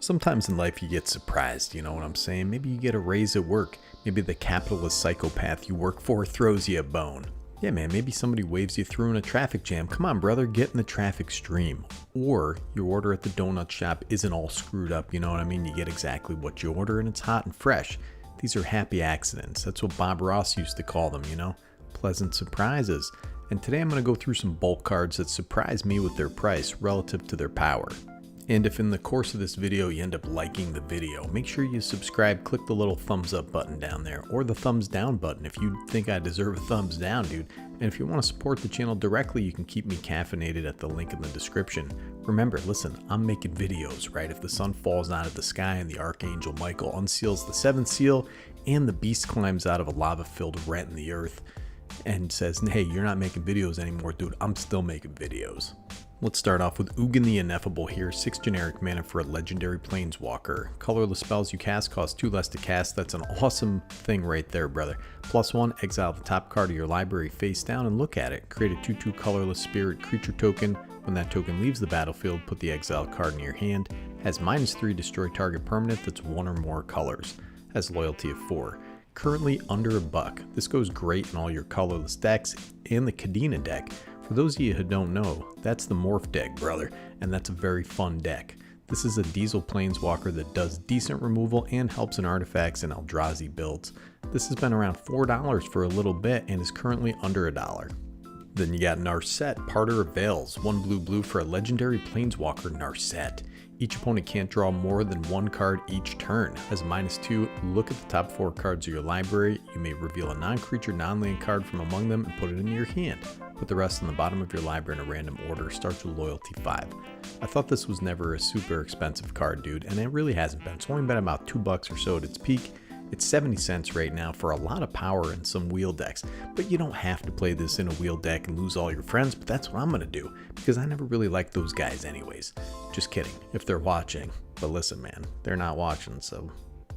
Sometimes in life you get surprised, you know what I'm saying? Maybe you get a raise at work. Maybe the capitalist psychopath you work for throws you a bone. Yeah, man, maybe somebody waves you through in a traffic jam. Come on, brother, get in the traffic stream. Or your order at the donut shop isn't all screwed up, you know what I mean? You get exactly what you order and it's hot and fresh. These are happy accidents. That's what Bob Ross used to call them, you know? Pleasant surprises. And today I'm going to go through some bulk cards that surprise me with their price relative to their power. And if in the course of this video you end up liking the video, make sure you subscribe, click the little thumbs up button down there, or the thumbs down button if you think I deserve a thumbs down, dude. And if you want to support the channel directly, you can keep me caffeinated at the link in the description. Remember, listen, I'm making videos, right? If the sun falls out of the sky and the Archangel Michael unseals the seventh seal, and the beast climbs out of a lava-filled rent in the earth and says, hey, you're not making videos anymore, dude, I'm still making videos. Let's start off with Ugin the Ineffable here, 6 generic mana for a legendary planeswalker. Colorless spells you cast cost 2 less to cast. That's an awesome thing right there, brother. +1, exile the top card of your library face down and look at it. Create a 2/2 colorless spirit creature token. When that token leaves the battlefield, put the exiled card in your hand. Has -3, destroy target permanent that's 1 or more colors. Has loyalty of 4. Currently under $1. This goes great in all your colorless decks and the Kadena deck. For those of you who don't know, that's the Morph deck, brother, and that's a very fun deck. This is a diesel planeswalker that does decent removal and helps in artifacts and Eldrazi builds. This has been around $4 for a little bit and is currently under $1. Then you got Narset, Parter of Veils, 1 blue for a legendary planeswalker Narset. Each opponent can't draw more than 1 card each turn. Has -2, look at the top 4 cards of your library. You may reveal a non-creature, non-land card from among them and put it into your hand. Put the rest on the bottom of your library in a random order. Starts with loyalty 5. I thought this was never a super expensive card, dude, and it really hasn't been. It's only been about $2 or so at its peak. It's 70 cents right now for a lot of power in some wheel decks, but you don't have to play this in a wheel deck and lose all your friends, but that's what I'm going to do, because I never really liked those guys anyways. Just kidding, if they're watching. But listen, man, they're not watching, so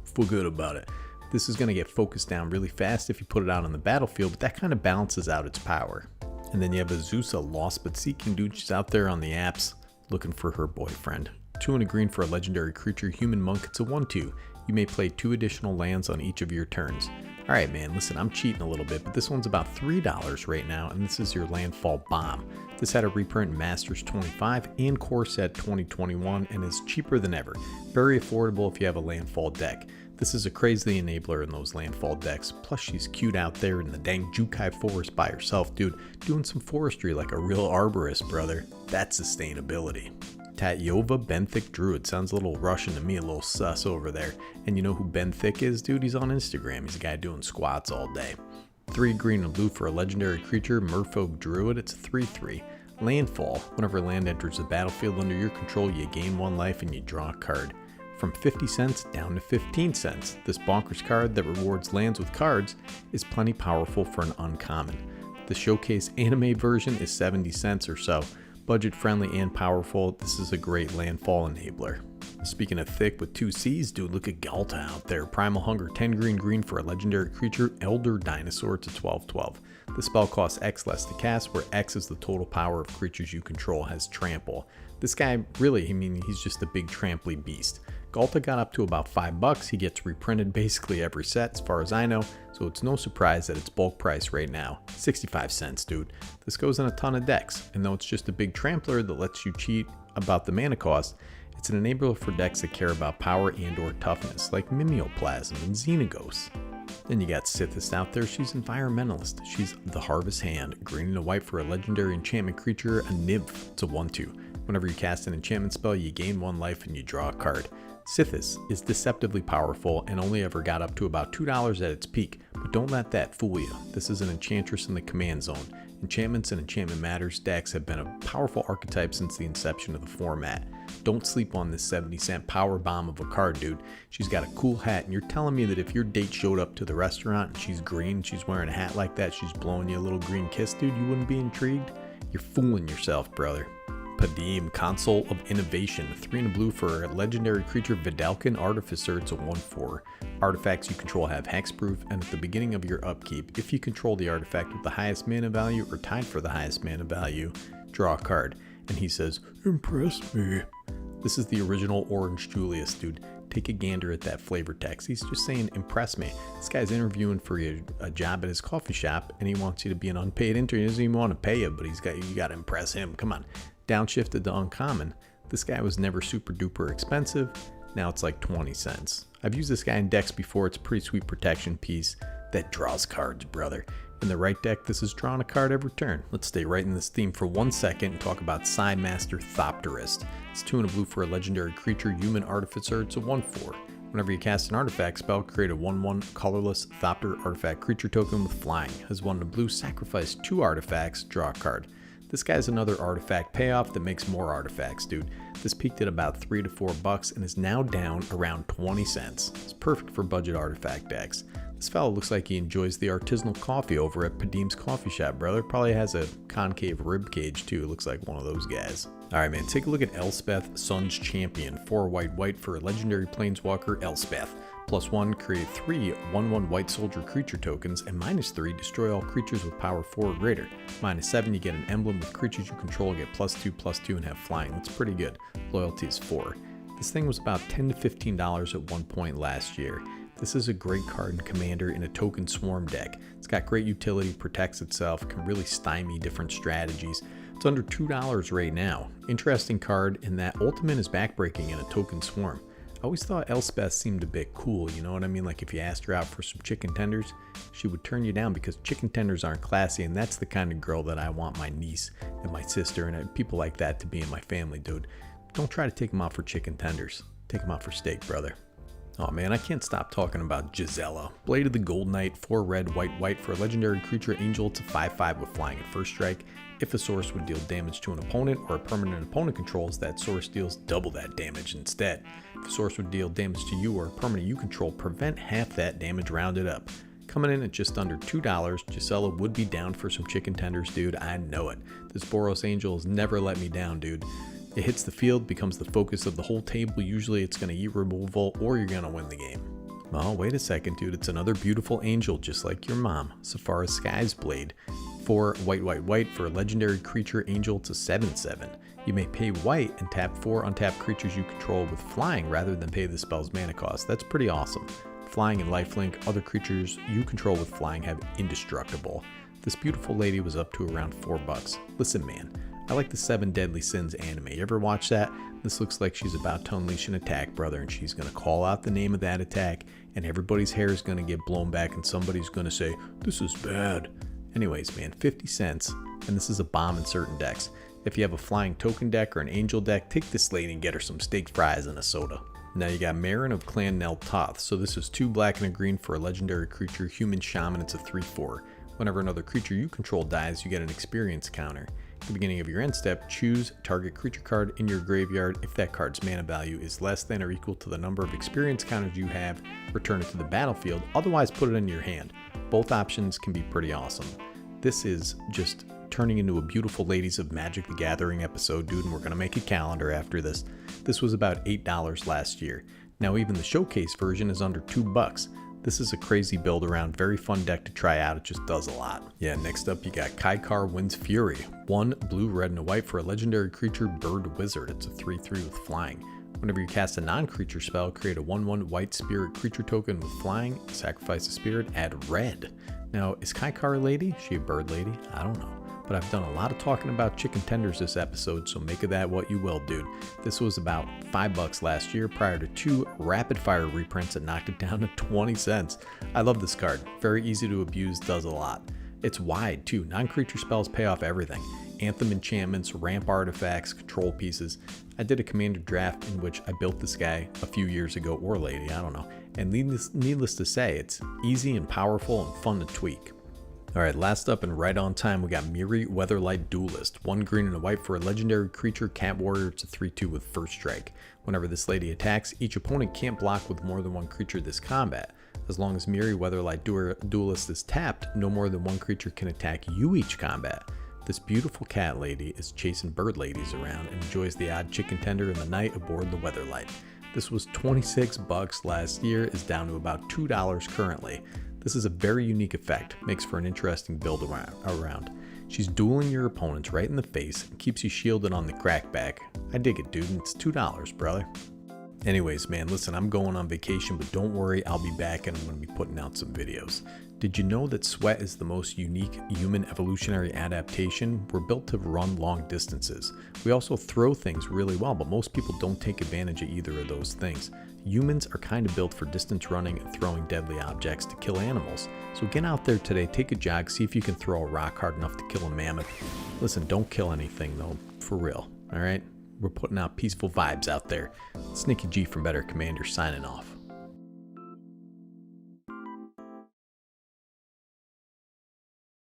feel good about it. This is going to get focused down really fast if you put it out on the battlefield, but that kind of balances out its power. And then you have Azusa, lost but seeking, dude. She's out there on the apps looking for her boyfriend. 2 and a green for a legendary creature, human monk. It's a 1/2. You may play 2 additional lands on each of your turns. Alright, man, listen, I'm cheating a little bit, but this one's about $3 right now, and this is your Landfall Bomb. This had a reprint in Masters 25 and Core Set 2021 and is cheaper than ever. Very affordable if you have a Landfall deck. This is a crazy enabler in those Landfall decks. Plus, she's cute out there in the dang Jukai Forest by herself, dude, doing some forestry like a real arborist, brother. That's sustainability. Tatyova Benthic Druid. Sounds a little Russian to me, a little sus over there. And you know who Benthic is, dude? He's on Instagram. He's a guy doing squats all day. 3 green and blue for a legendary creature, Merfolk Druid. It's a 3/3. Landfall. Whenever land enters the battlefield under your control, you gain 1 life and you draw a card. From 50 cents down to 15 cents. This bonkers card that rewards lands with cards is plenty powerful for an uncommon. The showcase anime version is 70 cents or so. Budget friendly and powerful, this is a great landfall enabler. Speaking of thick with 2 C's, dude, look at Galta out there. Primal Hunger, 10 green for a legendary creature, Elder Dinosaur. It's a 12/12. The spell costs X less to cast, where X is the total power of creatures you control, has trample. This guy, really, I mean, he's just a big tramply beast. Galta got up to about $5. He gets reprinted basically every set as far as I know, so it's no surprise that its bulk price right now, 65 cents, dude. This goes in a ton of decks, and though it's just a big trampler that lets you cheat about the mana cost, it's an enabler for decks that care about power and or toughness, like Mimeoplasm and Xenagos. Then you got Sithis out there. She's environmentalist. She's the Harvest Hand, green and a white for a legendary enchantment creature, a Nymph. It's a 1/2. Whenever you cast an enchantment spell, you gain 1 life and you draw a card. Sithis is deceptively powerful and only ever got up to about $2 at its peak, but don't let that fool you. This is an enchantress in the command zone. Enchantments and Enchantment Matters decks have been a powerful archetype since the inception of the format. Don't sleep on this 70-cent power bomb of a card, dude. She's got a cool hat, and you're telling me that if your date showed up to the restaurant and she's green, she's wearing a hat like that, she's blowing you a little green kiss, dude, you wouldn't be intrigued? You're fooling yourself, brother. Padim, Console of Innovation, 3 and a blue for a legendary creature, Vidalcan Artificer. It's a 1/4. Artifacts you control have hexproof, and at the beginning of your upkeep, if you control the artifact with the highest mana value or tied for the highest mana value, draw a card. And he says, impress me. This is the original Orange Julius, dude. Take a gander at that flavor text. He's just saying, impress me. This guy's interviewing for a job at his coffee shop, and he wants you to be an unpaid intern. He doesn't even want to pay you, but you got to impress him. Come on. Downshifted to uncommon. This guy was never super duper expensive. Now it's like 20 cents. I've used this guy in decks before. It's a pretty sweet protection piece that draws cards, brother. In the right deck, this is drawing a card every turn. Let's stay right in this theme for 1 second and talk about Psymaster Thopterist. It's 2 and a blue for a legendary creature, human artificer. It's a 1/4. Whenever you cast an artifact spell, create a 1/1 colorless Thopter artifact creature token with flying. Has 1 and a blue, sacrifice 2 artifacts, draw a card. This guy's another artifact payoff that makes more artifacts, dude. This peaked at about $3 to $4 and is now down around 20 cents. It's perfect for budget artifact decks. This fellow looks like he enjoys the artisanal coffee over at Padim's Coffee Shop, brother. Probably has a concave rib cage too. Looks like one of those guys. Alright man, take a look at Elspeth, Sun's Champion. 4 white for a legendary planeswalker, Elspeth. +1, create 3 1/1 white soldier creature tokens, and -3, destroy all creatures with power 4 or greater. -7, you get an emblem with creatures you control, get +2/+2, and have flying. That's pretty good. Loyalty is 4. This thing was about $10 to $15 at one point last year. This is a great card in Commander in a token swarm deck. It's got great utility, protects itself, can really stymie different strategies. It's under $2 right now. Interesting card in that Ultimate is backbreaking in a token swarm. I always thought Elspeth seemed a bit cool, you know what I mean? Like if you asked her out for some chicken tenders, she would turn you down because chicken tenders aren't classy, and that's the kind of girl that I want my niece and my sister and people like that to be in my family, dude. Don't try to take them out for chicken tenders. Take them out for steak, brother. Oh man, I can't stop talking about Gisela. Blade of the Gold Knight, 4 red, white for a legendary creature angel. It's a 5/5 with flying at first strike. If a source would deal damage to an opponent or a permanent opponent controls, that source deals double that damage instead. If a source would deal damage to you or a permanent you control, prevent half that damage rounded up. Coming in at just under $2, Gisela would be down for some chicken tenders, dude. I know it. This Boros Angel has never let me down, dude. It hits the field, becomes the focus of the whole table. Usually it's going to eat removal or you're going to win the game. Oh, wait a second, dude. It's another beautiful angel, just like your mom. Saphara Sky's Blade. 4 white for a legendary creature angel. It's a 7/7. You may pay white and tap 4 untapped creatures you control with flying rather than pay the spell's mana cost. That's pretty awesome. Flying and lifelink, other creatures you control with flying have indestructible. This beautiful lady was up to around $4. Listen, man. I like the 7 Deadly Sins anime. You ever watch that? This looks like she's about to unleash an attack, brother, and she's going to call out the name of that attack, and everybody's hair is going to get blown back, and somebody's going to say, this is bad. Anyways, man, 50 cents, and this is a bomb in certain decks. If you have a flying token deck or an angel deck, take this lady and get her some steak fries and a soda. Now you got Marin of Clan Nel Toth. So this is 2 black and a green for a legendary creature, human shaman. It's a 3/4. Whenever another creature you control dies, you get an experience counter. At the beginning of your end step, choose target creature card in your graveyard. If that card's mana value is less than or equal to the number of experience counters you have, return it to the battlefield. Otherwise, put it in your hand. Both options can be pretty awesome. This is just turning into a beautiful Ladies of Magic the Gathering episode, dude, and we're going to make a calendar after this. This was about $8 last year. Now even the showcase version is under $2. This is a crazy build around, very fun deck to try out, it just does a lot. Yeah, next up you got Kaikar Wind's Fury. 1 blue, red, and a white for a legendary creature, Bird Wizard. It's a 3/3 with flying. Whenever you cast a non-creature spell, create a 1/1 white spirit creature token with flying, sacrifice a spirit, add red. Now, is Kaikar a lady? Is she a bird lady? I don't know. But I've done a lot of talking about chicken tenders this episode, so make of that what you will, dude. This was about $5 last year prior to 2 rapid fire reprints that knocked it down to 20 cents. I love this card. Very easy to abuse, does a lot. It's wide too. Non-creature spells pay off everything. Anthem enchantments, ramp artifacts, control pieces. I did a commander draft in which I built this guy a few years ago, or lady, I don't know. And needless to say, it's easy and powerful and fun to tweak. Alright, last up and right on time, we got Miri Weatherlight Duelist. 1 green and a white for a legendary creature, Cat Warrior. It's a 3/2 with first strike. Whenever this lady attacks, each opponent can't block with more than 1 creature this combat. As long as Miri Weatherlight Duelist is tapped, no more than 1 creature can attack you each combat. This beautiful cat lady is chasing bird ladies around and enjoys the odd chicken tender in the night aboard the Weatherlight. This was $26 last year, is down to about $2 currently. This is a very unique effect, makes for an interesting build around. She's dueling your opponents right in the face and keeps you shielded on the crackback. I dig it, dude. It's $2, brother. Anyways, man, listen, I'm going on vacation, but don't worry, I'll be back and I'm going to be putting out some videos. Did you know that sweat is the most unique human evolutionary adaptation? We're built to run long distances. We also throw things really well, but most people don't take advantage of either of those things. Humans are kind of built for distance running and throwing deadly objects to kill animals. So get out there today, take a jog, see if you can throw a rock hard enough to kill a mammoth. Listen, don't kill anything though, for real, all right? We're putting out peaceful vibes out there. Snicky G from Better Commander signing off.